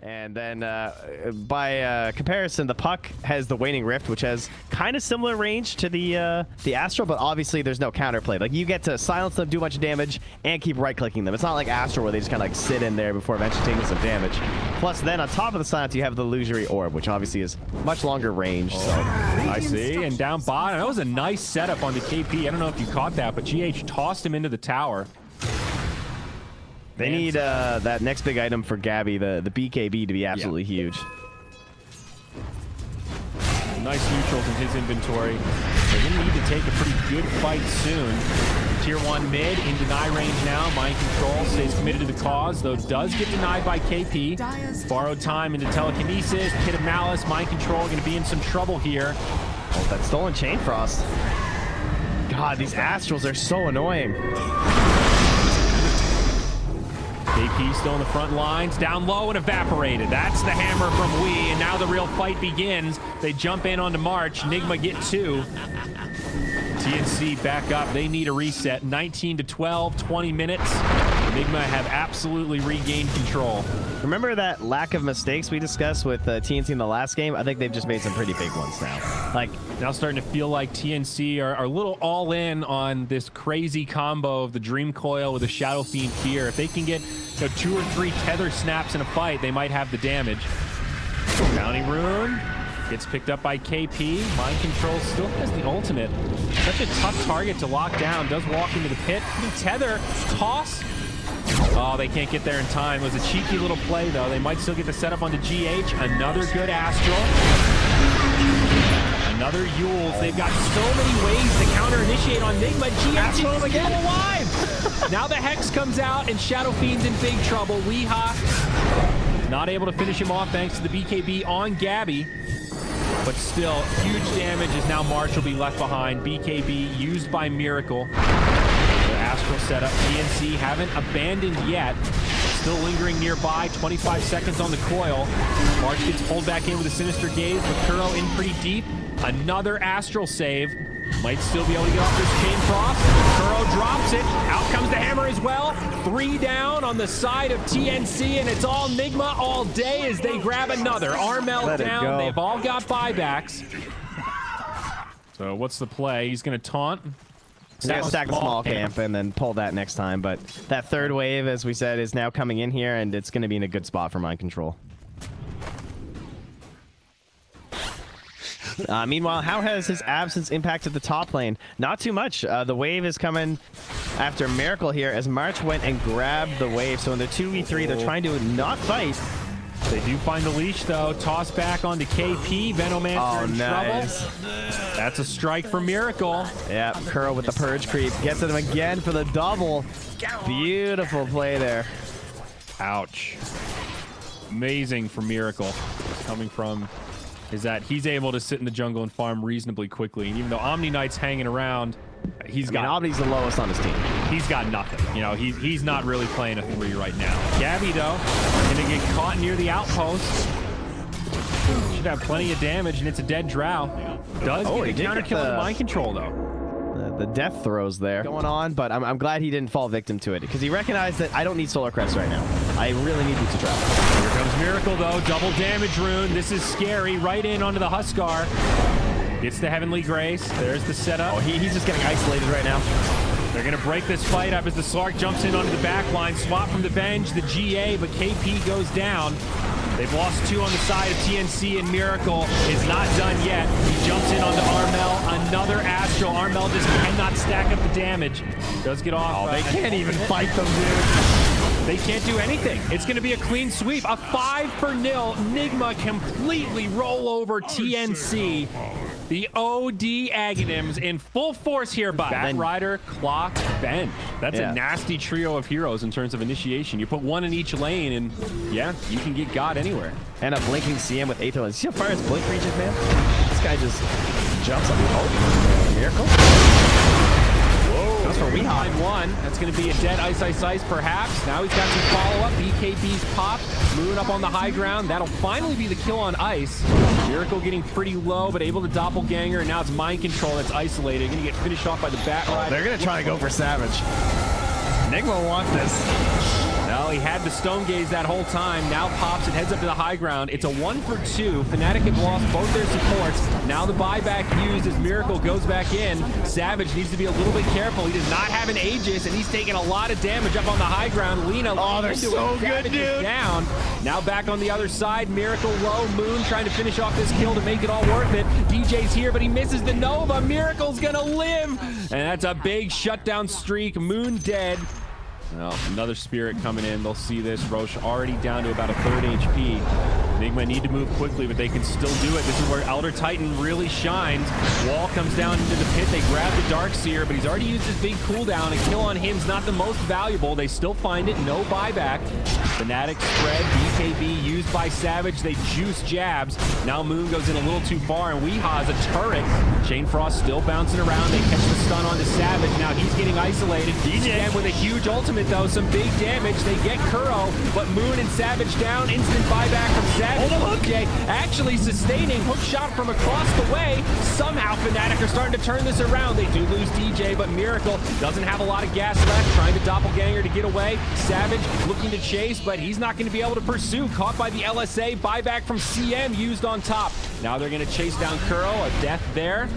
And then by comparison, the Puck has the Waning Rift, which has kind of similar range to the Astral, but obviously there's no counterplay. Like, you get to silence them, do a bunch of damage, and keep right-clicking them. It's not like Astral where they just kind of like sit in there before eventually taking some damage. Plus, then on top of the silence, you have the Illusory Orb, which obviously is much longer range. So I see. And down bottom, that was a nice setup on the KP. I don't know if you caught that, but GH tossed him into the tower. They need that next big item for Gabby, the BKB, to be absolutely huge. Nice neutrals in his inventory. They're going to need to take a pretty good fight soon. Tier 1 mid in deny range now. Mind Control stays committed to the cause, though does get denied by KP. Borrowed time into Telekinesis, Pit of Malice. Mind Control going to be in some trouble here. Oh, that stolen Chain Frost. God, these Astrals are so annoying. KP still in the front lines, down low and evaporated. That's the hammer from Wii, and now the real fight begins. They jump in onto March. Nigma get 2. TNC back up. They need a reset. 19 to 12, 20 minutes. Nigma have absolutely regained control. Remember that lack of mistakes we discussed with TNC in the last game? I think they've just made some pretty big ones now. Like, now starting to feel like TNC are a little all in on this crazy combo of the Dream Coil with the Shadow Fiend Fear. If they can get 2 or 3 tether snaps in a fight, they might have the damage. Bounty Rune gets picked up by KP. Mind Control still has the ultimate. Such a tough target to lock down. Does walk into the pit. Tether, toss. Oh, they can't get there in time. It was a cheeky little play, though. They might still get the setup onto GH. Another good Astral. Another Yules. They've got so many ways to counter-initiate on Nigma. GH is still alive. Now the Hex comes out, and Shadow Fiend's in big trouble. Weeha not able to finish him off thanks to the BKB on Gabby. But still, huge damage as now March will be left behind. BKB used by Miracle. The Astral setup. TNC haven't abandoned yet. Still lingering nearby. 25 seconds on the coil. March gets pulled back in with a Sinister Gaze, but Kuro in pretty deep. Another Astral save. Might still be able to get off this Chain Frost. Kuro drops it. Out comes the hammer as well. 3 down on the side of TNC, and it's all Nigma all day as they grab another. Armel down. They've all got buybacks. So what's the play? He's going to taunt. Stack the small camp and then pull that next time. But that third wave, as we said, is now coming in here, and it's going to be in a good spot for Mind Control. Meanwhile, how has his absence impacted the top lane? Not too much. The wave is coming after Miracle here as March went and grabbed the wave. So in the 2v3, they're trying to not fight. They do find the leash, though. Toss back onto KP. Venomancer in trouble. That's a strike for Miracle. Yeah, Kuro with the Purge Creep. Gets at him again for the double. Beautiful play there. Ouch. Amazing for Miracle. Coming from is that he's able to sit in the jungle and farm reasonably quickly. And even though Omni Knight's hanging around, Omni's the lowest on his team. He's got nothing. You know, he's not really playing a 3 right now. Gabby, though, gonna get caught near the outpost. Should have plenty of damage, and it's a dead Drow. Does get the counter kill with Mind Control, though. The death throws there going on, but I'm glad he didn't fall victim to it because he recognized that I don't need Solar Crest right now. I really need you to drop. Here comes Miracle, though. Double damage rune. This is scary. Right in onto the Huskar. Gets the Heavenly Grace. There's the setup. Oh, he's just getting isolated right now. They're going to break this fight up as the Slark jumps in onto the back line. Swap from the Venge, the GA, but KP goes down. They've lost 2 on the side of TNC, and Miracle is not done yet. He jumps in onto Armel. Another Astral. Armel just cannot stack up the damage. Does get off. Oh, they can't even fight them, dude. They can't do anything. It's going to be a clean sweep. A 5-0. Nigma completely roll over TNC. The OD Aghanims in full force here by Batrider, Clock, Venge. That's a nasty trio of heroes in terms of initiation. You put 1 in each lane, and yeah, you can get God anywhere. And a blinking CM with Aether. See how far his blink reaches, man? This guy just jumps up. Oh, Miracle. Goes for Weehaw. 1. That's going to be a dead Ice, perhaps. Now he's got some follow-up. BKB's pop. Moving up on the high ground. That'll finally be the kill on Ice. Miracle getting pretty low, but able to doppelganger. And now it's Mind Control that's isolated. Going to get finished off by the Batrider. They're going to try to go for Savage. Nigma wants this. Well, he had the stone gaze that whole time. Now pops it, heads up to the high ground. It's a 1 for 2. Fnatic have lost both their supports. Now the buyback used as Miracle goes back in. Savage needs to be a little bit careful. He does not have an Aegis, and he's taking a lot of damage up on the high ground. Lina, oh, they're so good, dude. Down. Now back on the other side. Miracle low. Moon trying to finish off this kill to make it all worth it. DJ's here, but he misses the Nova. Miracle's gonna live, and that's a big shutdown streak. Moon dead. Well, another Spirit coming in. They'll see this. Roche already down to about a 3rd HP. Nigma need to move quickly, but they can still do it. This is where Elder Titan really shines. Wall comes down into the pit. They grab the Darkseer, but he's already used his big cooldown. A kill on him's not the most valuable. They still find it. No buyback. Fnatic spread. BKB used by Savage. They juice jabs. Now Moon goes in a little too far, and Weeha has a turret. Chain Frost still bouncing around. They catch the stun onto Savage. Now he's getting isolated. DJ with a huge ultimate, though. Some big damage. They get Kuro, but Moon and Savage down. Instant buyback from Savage. DJ actually sustaining hook shot from across the way. Somehow Fnatic are starting to turn this around. They do lose DJ, but Miracle doesn't have a lot of gas left. Trying to doppelganger to get away. Savage looking to chase, but he's not going to be able to pursue. Caught by the LSA. Buyback from CM used on top. Now they're going to chase down Kuro. A death there.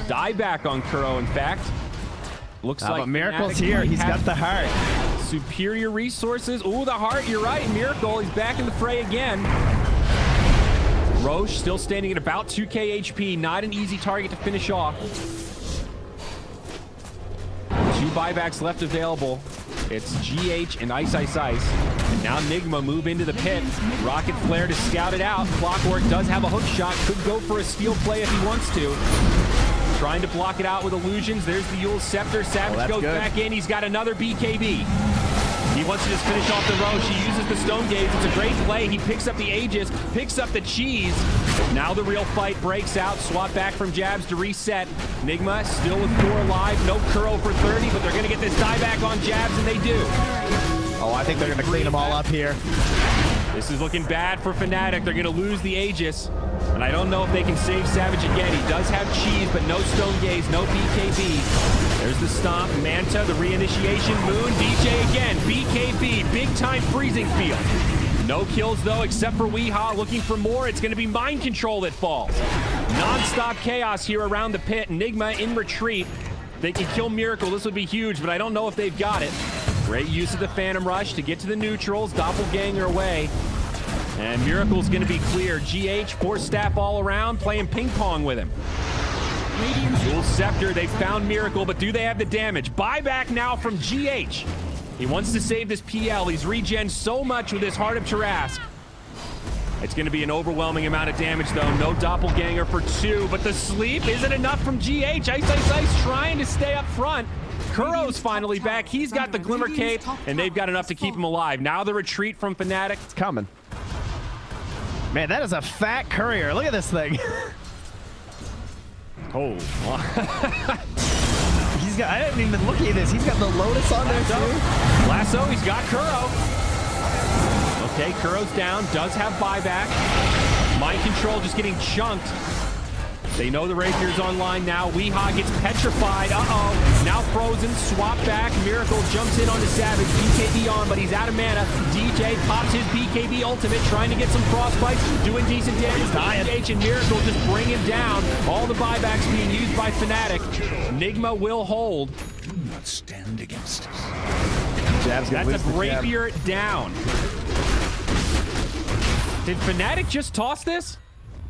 Dieback on Kuro, in fact. Looks like but Miracle's here. He's got the heart. Superior resources. Ooh, the heart. You're right. Miracle. He's back in the fray again. Roche still standing at about 2k HP. Not an easy target to finish off. 2 buybacks left available. It's GH and Ice. And now Nigma move into the pit. Rocket Flare to scout it out. Clockwork does have a hook shot. Could go for a steal play if he wants to. Trying to block it out with illusions. There's the Yule Scepter. Savage goes back in. He's got another BKB. He wants to just finish off the Roche. He uses the Stone Gaze. It's a great play. He picks up the Aegis, picks up the cheese. Now the real fight breaks out. Swap back from jabs to reset. Nigma still with 4 alive. No Kuro for 30, but they're going to get this dieback on jabs, and they do. Oh, I think they're going to clean them all up here. This is looking bad for Fnatic. They're going to lose the Aegis. And I don't know if they can save Savage again. He does have cheese, but no Stone Gaze, no BKB. There's the stomp, Manta, the reinitiation, Moon, DJ again, BKB, big time freezing field. No kills though, except for Weeha looking for more. It's going to be mind control that falls. Non-stop chaos here around the pit. Nigma in retreat. They can kill Miracle. This would be huge, but I don't know if they've got it. Great use of the Phantom Rush to get to the neutrals. Doppelganger away. And Miracle's going to be clear. GH, Force Staff all around, playing ping pong with him. Yule Scepter, they found Miracle, but do they have the damage? Buyback now from GH. He wants to save this PL. He's regen so much with his Heart of Tarrasque. It's going to be an overwhelming amount of damage, though. No Doppelganger for 2, but the sleep isn't enough from GH. Ice trying to stay up front. Kuro's finally back. He's got the Glimmer Cape, and they've got enough to keep him alive. Now the retreat from Fnatic. It's coming. Man, that is a fat courier. Look at this thing. Oh. He's got, I didn't even look at this. He's got the Lotus on there too. Lasso, he's got Kuro. Okay, Kuro's down, does have buyback. Mind control just getting chunked. They know the Rapier's online now. Weeha gets petrified. Uh-oh. Now frozen. Swap back. Miracle jumps in onto Savage. BKB on, but he's out of mana. DJ pops his BKB ultimate, trying to get some frostbite. Doing decent damage. DH and Miracle just bring him down. All the buybacks being used by Fnatic. Nigma will hold. Do not stand against us. That's a Rapier down. Did Fnatic just toss this?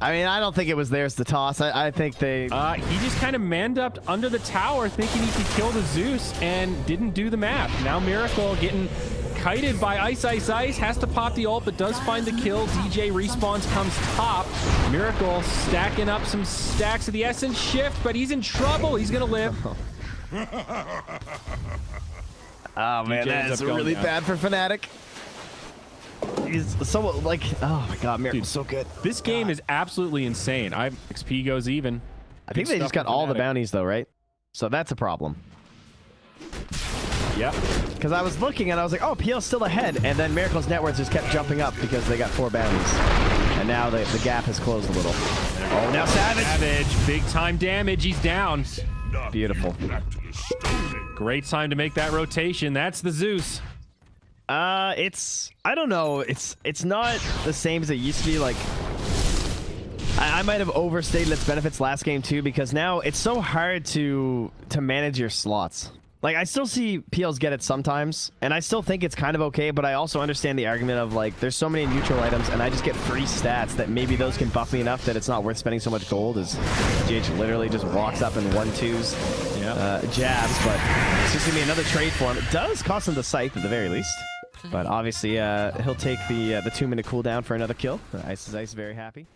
I mean, I don't think it was theirs to toss. I think they... He just kind of manned up under the tower thinking he could kill the Zeus and didn't do the math. Now Miracle getting kited by Ice. Has to pop the ult, but does find the kill. DJ respawns, comes top. Miracle stacking up some stacks of the Essence Shift, but he's in trouble. He's going to live. Oh, man, that is really bad for Fnatic. He's so, like, oh my god, Miracle's so good. This game is absolutely insane. XP goes even. I think they just got all the bounties, though, right? So that's a problem. Yep. Because I was looking and I was like, oh, PL's still ahead. And then Miracle's net worth just kept jumping up because they got 4 bounties. And now the gap has closed a little. Oh, now Savage. Big time damage. He's down. Beautiful. Great time to make that rotation. That's the Zeus. I don't know. It's not the same as it used to be. Like, I might have overstated its benefits last game too, because now it's so hard to manage your slots. Like, I still see PLs get it sometimes, and I still think it's kind of okay, but I also understand the argument of, like, there's so many neutral items, and I just get free stats that maybe those can buff me enough that it's not worth spending so much gold, as GH literally just walks up and 1-2s jabs, but it's just going to be another trade for him. It does cost him the Scythe at the very least, but obviously he'll take the 2-minute cooldown for another kill. Ice is Ice very happy.